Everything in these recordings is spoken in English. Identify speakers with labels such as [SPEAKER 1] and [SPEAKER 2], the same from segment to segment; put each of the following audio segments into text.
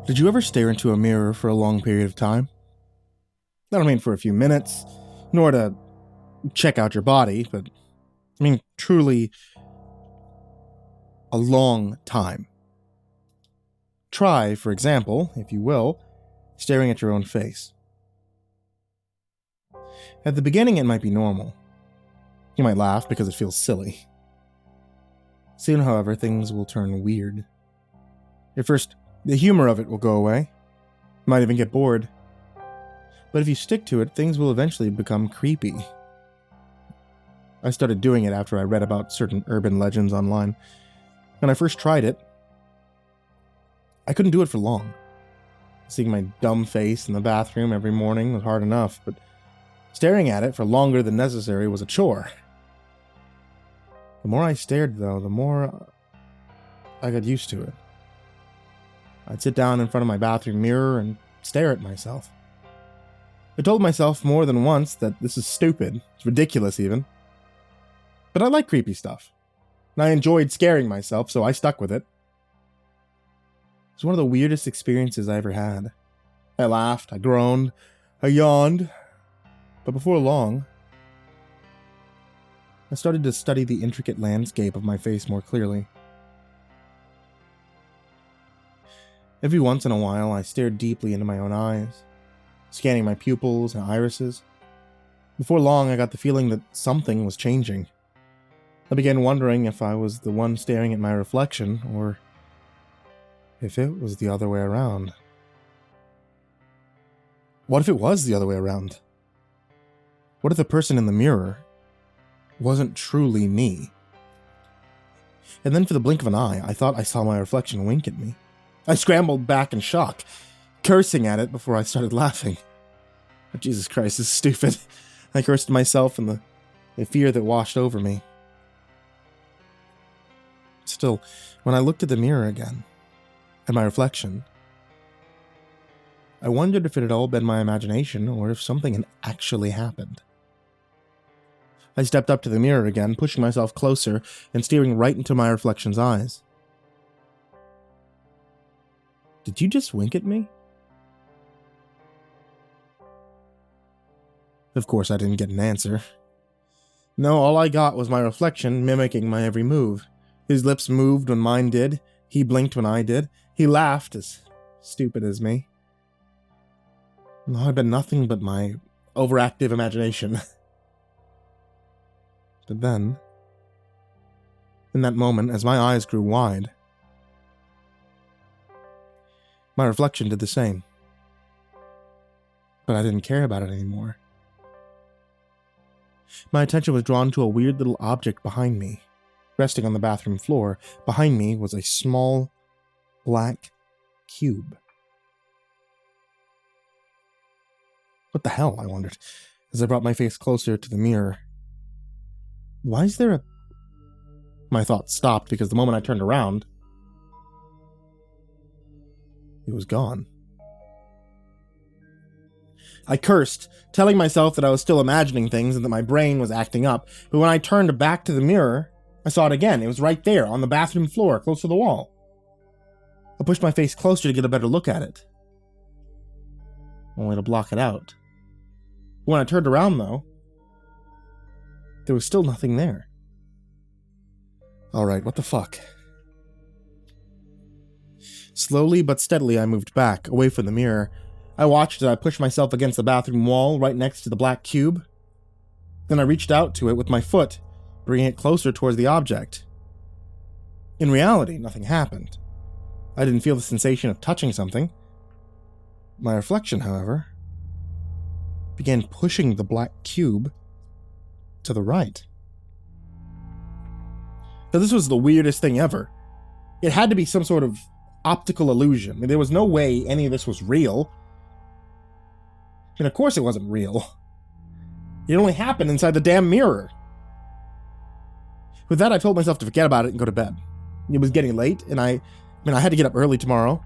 [SPEAKER 1] Did you ever stare into a mirror for a long period of time? I don't mean for a few minutes, nor to check out your body, but I mean truly a long time. Try, for example, if you will, staring at your own face. At the beginning, it might be normal. You might laugh because it feels silly. Soon, however, things will turn weird. At first, the humor of it will go away. You might even get bored. But if you stick to it, things will eventually become creepy. I started doing it after I read about certain urban legends online. When I first tried it, I couldn't do it for long. Seeing my dumb face in the bathroom every morning was hard enough, but staring at it for longer than necessary was a chore. The more I stared, though, the more I got used to it. I'd sit down in front of my bathroom mirror and stare at myself. I told myself more than once that this is stupid, it's ridiculous even. But I like creepy stuff, and I enjoyed scaring myself, so I stuck with it. It was one of the weirdest experiences I ever had. I laughed, I groaned, I yawned, but before long, I started to study the intricate landscape of my face more clearly. Every once in a while, I stared deeply into my own eyes, scanning my pupils and irises. Before long, I got the feeling that something was changing. I began wondering if I was the one staring at my reflection, or if it was the other way around. What if it was the other way around? What if the person in the mirror wasn't truly me? And then for the blink of an eye, I thought I saw my reflection wink at me. I scrambled back in shock, cursing at it before I started laughing. Oh, Jesus Christ, this is stupid. I cursed myself and the fear that washed over me. Still, when I looked at the mirror again, at my reflection, I wondered if it had all been my imagination or if something had actually happened. I stepped up to the mirror again, pushing myself closer and staring right into my reflection's eyes. Did you just wink at me? Of course, I didn't get an answer. No, all I got was my reflection mimicking my every move. His lips moved when mine did. He blinked when I did. He laughed, as stupid as me. No, I'd been nothing but my overactive imagination. But then, in that moment, as my eyes grew wide, my reflection did the same. But I didn't care about it anymore. My attention was drawn to a weird little object behind me. Resting on the bathroom floor, behind me was a small, black cube. What the hell, I wondered, as I brought my face closer to the mirror. Why is there a... My thoughts stopped because the moment I turned around, it was gone. I cursed, telling myself that I was still imagining things and that my brain was acting up, but when I turned back to the mirror, I saw it again. It was right there, on the bathroom floor, close to the wall. I pushed my face closer to get a better look at it, only to block it out. When I turned around, though, there was still nothing there. Alright, what the fuck? Slowly but steadily, I moved back, away from the mirror. I watched as I pushed myself against the bathroom wall right next to the black cube. Then I reached out to it with my foot, bringing it closer towards the object. In reality, nothing happened. I didn't feel the sensation of touching something. My reflection, however, began pushing the black cube to the right. Now, this was the weirdest thing ever. It had to be some sort of optical illusion. I mean, there was no way any of this was real. And of course it wasn't real. It only happened inside the damn mirror. With that, I told myself to forget about it and go to bed. It was getting late, and I had to get up early tomorrow.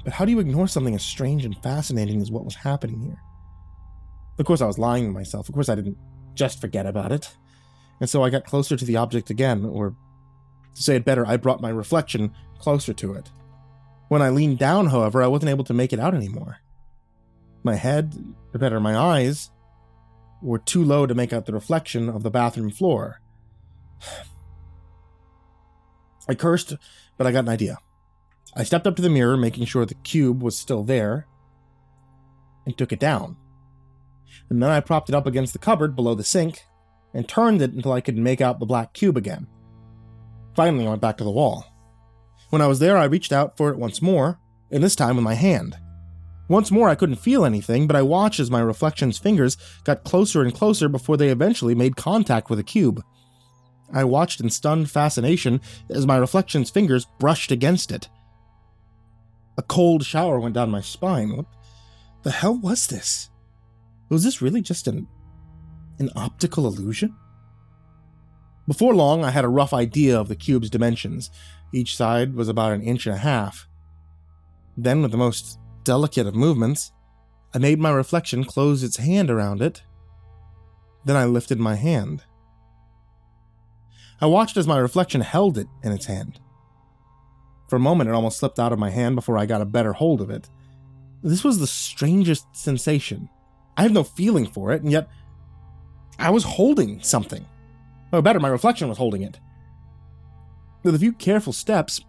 [SPEAKER 1] But how do you ignore something as strange and fascinating as what was happening here? Of course, I was lying to myself. Of course, I didn't just forget about it. And so I got closer to the object again, or to say it better, I brought my reflection closer to it. When I leaned down, however, I wasn't able to make it out anymore. My head, or better, my eyes, were too low to make out the reflection of the bathroom floor. I cursed, but I got an idea. I stepped up to the mirror, making sure the cube was still there, and took it down. And then I propped it up against the cupboard below the sink, and turned it until I could make out the black cube again. Finally, I went back to the wall. When I was there, I reached out for it once more, and this time with my hand. Once more, I couldn't feel anything, but I watched as my reflection's fingers got closer and closer before they eventually made contact with the cube. I watched in stunned fascination as my reflection's fingers brushed against it. A cold shower went down my spine. What the hell was this? Was this really just an optical illusion? Before long, I had a rough idea of the cube's dimensions. Each side was about 1.5 inches. Then, with the most delicate of movements, I made my reflection close its hand around it. Then I lifted my hand. I watched as my reflection held it in its hand. For a moment, it almost slipped out of my hand before I got a better hold of it. This was the strangest sensation. I have no feeling for it, and yet I was holding something. Or better, my reflection was holding it. With a few careful steps,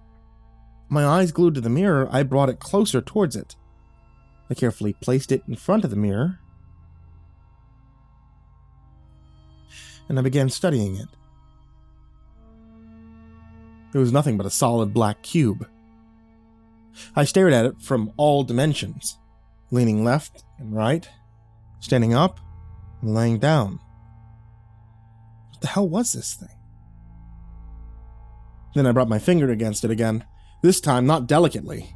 [SPEAKER 1] my eyes glued to the mirror, I brought it closer towards it. I carefully placed it in front of the mirror, and I began studying it. It was nothing but a solid black cube. I stared at it from all dimensions, leaning left and right, standing up and laying down. What the hell was this thing? Then I brought my finger against it again, this time not delicately.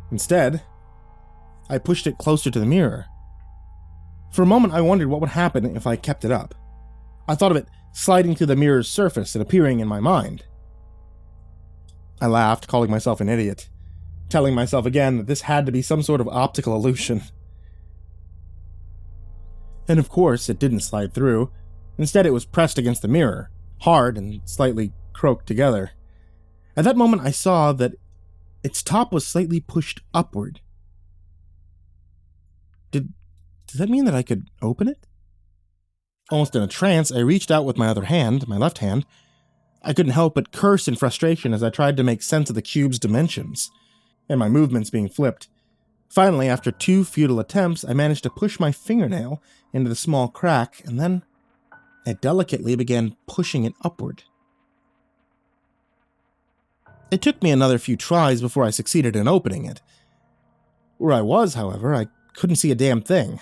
[SPEAKER 1] Instead, I pushed it closer to the mirror. For a moment, I wondered what would happen if I kept it up. I thought of it sliding through the mirror's surface and appearing in my mind. I laughed, calling myself an idiot, telling myself again that this had to be some sort of optical illusion. And of course, it didn't slide through. Instead, it was pressed against the mirror, hard and slightly croaked together. At that moment, I saw that its top was slightly pushed upward. Does that mean that I could open it? Almost in a trance, I reached out with my other hand, my left hand. I couldn't help but curse in frustration as I tried to make sense of the cube's dimensions, and my movements being flipped. Finally, after 2 futile attempts, I managed to push my fingernail into the small crack, and then I delicately began pushing it upward. It took me another few tries before I succeeded in opening it. Where I was, however, I couldn't see a damn thing.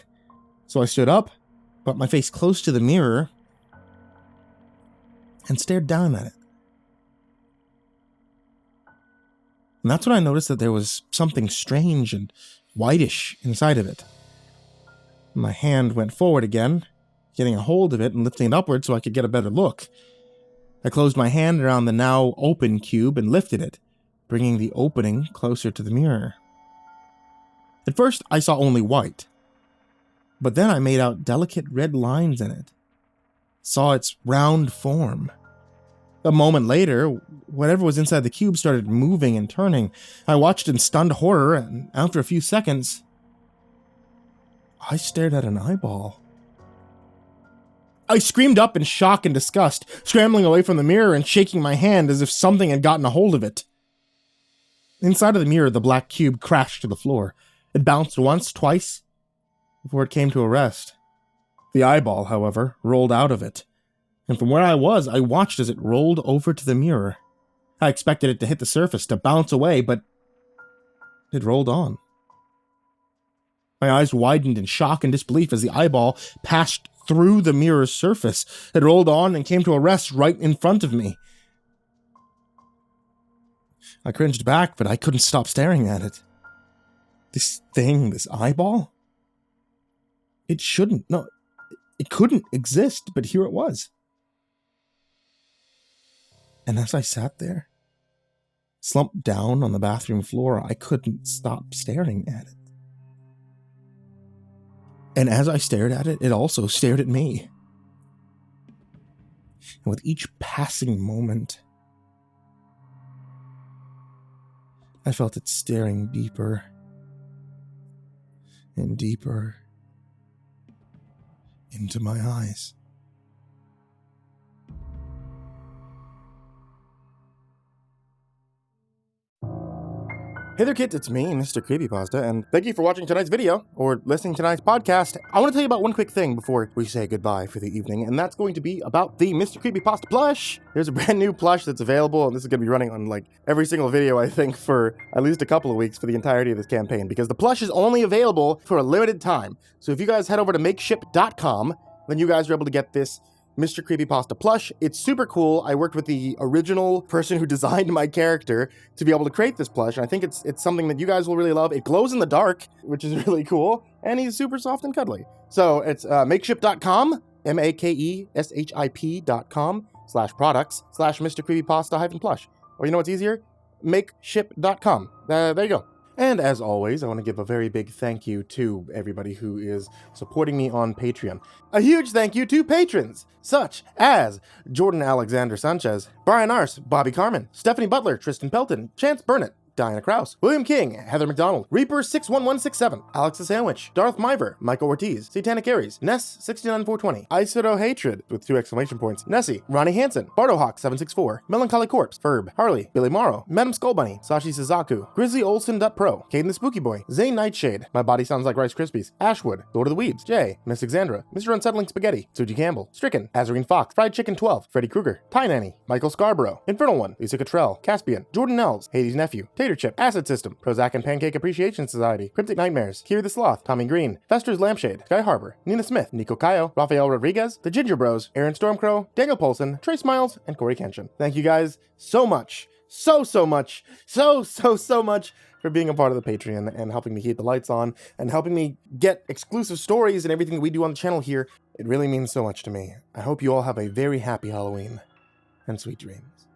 [SPEAKER 1] So I stood up, brought my face close to the mirror, and stared down at it. And that's when I noticed that there was something strange and whitish inside of it. My hand went forward again, getting a hold of it and lifting it upward so I could get a better look. I closed my hand around the now open cube and lifted it, bringing the opening closer to the mirror. At first, I saw only white, but then I made out delicate red lines in it, saw its round form. A moment later, whatever was inside the cube started moving and turning. I watched in stunned horror, and after a few seconds, I stared at an eyeball. I screamed up in shock and disgust, scrambling away from the mirror and shaking my hand as if something had gotten a hold of it. Inside of the mirror, the black cube crashed to the floor. It bounced once, twice, before it came to a rest. The eyeball, however, rolled out of it. And from where I was, I watched as it rolled over to the mirror. I expected it to hit the surface, to bounce away, but it rolled on. My eyes widened in shock and disbelief as the eyeball passed through the mirror's surface. It rolled on and came to a rest right in front of me. I cringed back, but I couldn't stop staring at it. This thing, this eyeball? It couldn't exist, but here it was. And as I sat there, slumped down on the bathroom floor, I couldn't stop staring at it. And as I stared at it, it also stared at me. And with each passing moment, I felt it staring deeper and deeper into my eyes. Hey there kids, it's me, MrCreepyPasta, and thank you for watching tonight's video, or listening to tonight's podcast. I want to tell you about one quick thing before we say goodbye for the evening, and that's going to be about the MrCreepyPasta plush! There's a brand new plush that's available, and this is going to be running on like every single video, I think, for at least a couple of weeks for the entirety of this campaign, because the plush is only available for a limited time. So if you guys head over to makeship.com, then you guys are able to get this MrCreepyPasta plush. It's super cool. I worked with the original person who designed my character to be able to create this plush. And I think it's something that you guys will really love. It glows in the dark, which is really cool. And he's super soft and cuddly. So it's makeship.com, makeship.com/products/MrCreepyPasta-plush. Or you know what's easier? Makeship.com. There you go. And as always, I want to give a very big thank you to everybody who is supporting me on Patreon. A huge thank you to patrons, such as Jordan Alexander Sanchez, Bryon Arce, Bobby Karman, Stephanie Butler, Tristain Pelton, Chance Burnett, Diana Kraus, William King, Heather McDonald, Reaper61167, Alex the Sandwich, Darth Miver, Michael Ortiz, Satanic Aries, Ness69420, aisodoehtraed with 2 exclamation points, Nessie, Ronnie Hansen, BardoHawk764, Melancholy Corpse, Ferb, Harley, Billy Morrow, Madam Skullbunny, Sashi Sazaku, Grizzly Olsen.pro, Kayden the Spooky Boy, Zane Nightshade, MyBodySoundsLikeRiceKrispys, Ashwood, Lord of the Weebs, Jay, Miss Xandra, Mr. Unsettling Spaghetti, Suji Campbell, Stricken, Azarine Fox, Fried Chicken 12, Freddy Krueger, Ty Nanny, Michael Scarborough, Infernal One, Lisa Cottrell, Caspian, Jordan Ells, Hades Nephew, Tater Chip, Acid System, Prozac and Pancake Appreciation Society, Cryptic Nightmares, Kiri the Sloth, Tommy Green, Fester's Lampshade, Sky Harbor, Nina Smith, Nico Cayo, Rafael Rodriguez, The Ginger Bros, Aaron Stormcrow, Daniel Polson, Trey Smiles, and Corey Kenshin. Thank you guys so much, so much for being a part of the Patreon and helping me keep the lights on and helping me get exclusive stories and everything that we do on the channel here. It really means so much to me. I hope you all have a very happy Halloween and sweet dreams.